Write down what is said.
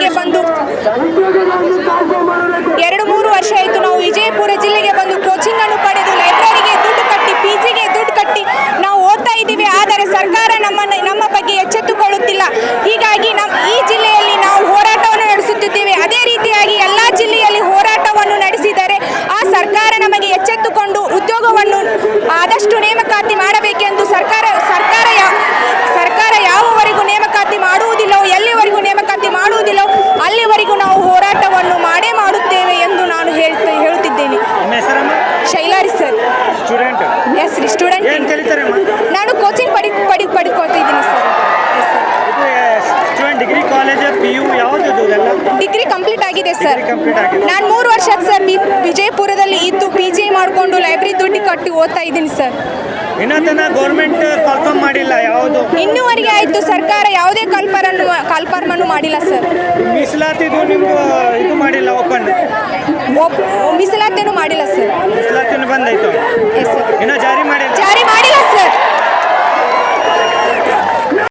ಜಿಲ್ಲೆಗೆ ಬಂದು 2-3 ವರ್ಷ ಆಯಿತು. ನಾವು ವಿಜಯಪುರ ಜಿಲ್ಲೆಗೆ ಬಂದು ಕೋಚಿಂಗನ್ನು ಪಡೆದು ಲೈಬ್ರರಿಗೆ ದುಡ್ಡು ಕಟ್ಟಿ ಪಿಜಿಗೆ ದುಡ್ಡು ಕಟ್ಟಿ ನಾವು ಓದ್ತಾ ಇದ್ದೀವಿ. ಆದರೆ ಸರ್ಕಾರ ನಮ್ಮ ಬಗ್ಗೆ ಎಚ್ಚೆತ್ತುಕೊಳ್ಳುತ್ತಿಲ್ಲ. ಹೀಗಾಗಿ ಈ ಜಿಲ್ಲೆಯಲ್ಲಿ ನಾವು ಹೋರಾಟವನ್ನು ನಡೆಸುತ್ತಿದ್ದೇವೆ. ಅದೇ ರೀತಿಯಾಗಿ ಎಲ್ಲ ಜಿಲ್ಲೆಯಲ್ಲಿ ಹೋರಾಟವನ್ನು ನಡೆಸಿದರೆ ಆ ಸರ್ಕಾರ ನಮಗೆ ಎಚ್ಚೆತ್ತುಕೊಂಡು ಉದ್ಯೋಗವನ್ನು ಆದಷ್ಟು ನೇಮಕಾತಿ ಮಾಡಬೇಕೆಂದು ಸರ್ಕಾರ ಯಾವವರೆಗೂ ನೇಮಕಾತಿ ಮಾಡುವುದಿಲ್ಲವೋ, ಎಲ್ಲಿವರೆಗೂ ನೇಮಕಾತಿ ಮಾಡುವುದಿಲ್ಲವೋ ಅಲ್ಲಿವರೆಗೂ ನಾವು ಹೋರಾಟವನ್ನು ಮಾಡುತ್ತೇವೆ ಎಂದು ನಾನು ಹೇಳುತ್ತಿದ್ದೇನೆ. ಶೈಲಾರಿ ಸರ್. ಸ್ಟೂಡೆಂಟ್? ಎಸ್ ರೀ, ಸ್ಟೂಡೆಂಟ್. ಏನು ಕಲಿತಾರಮ್ಮ? ನಾನು ಕೋಚಿಂಗ್ ಪಡ್ಕೊಳ್ತಾ ಇದ್ದೀನಿ sir. Student degree college PU ಯಾವುದು? ಡಿಗ್ರಿ ಕಂಪ್ಲೀಟ್ ಆಗಿದೆ ಸರ್. ಕಂಪ್ಲೀಟ್ ಆಗಿದೆ. ನಾನು 3 ವರ್ಷ ಸರ್ ವಿಜಯಪುರದಲ್ಲಿ ಇದ್ದು PG ಮಾಡಿಕೊಂಡು ಲೈಬ್ರರಿ ದುಡ್ಡು ಕಟ್ಟಿ ಓದ್ತಾ ಇದ್ದೀನಿ ಸರ್. ಇನ್ನೂ ತನಕ ಗೌರ್ಮೆಂಟ್ ಕನ್ಫರ್ಮ್ ಮಾಡಿಲ್ಲ ಯಾವುದು? ಇನ್ನೂವರೆಗೆ ಆಯಿತು, ಸರ್ಕಾರ ಯಾವುದೇ ಕಾಲ್ಫಾರ್ಮನ್ನು ಮಾಡಿಲ್ಲ ಸರ್. ಮೀಸಲಾತಿದು ನಿಮ್ಗೆ ಇದು ಮಾಡಿಲ್ಲ, ಓಪನ್ ಮೀಸಲಾತಿಯನ್ನು ಮಾಡಿಲ್ಲ ಸರ್. ಮೀಸಲಾತಿನೂ ಬಂದಾಯ್ತು, ಎಸ್ ಸರ್. ಇನ್ನೂ ಜಾರಿ ಮಾಡಿ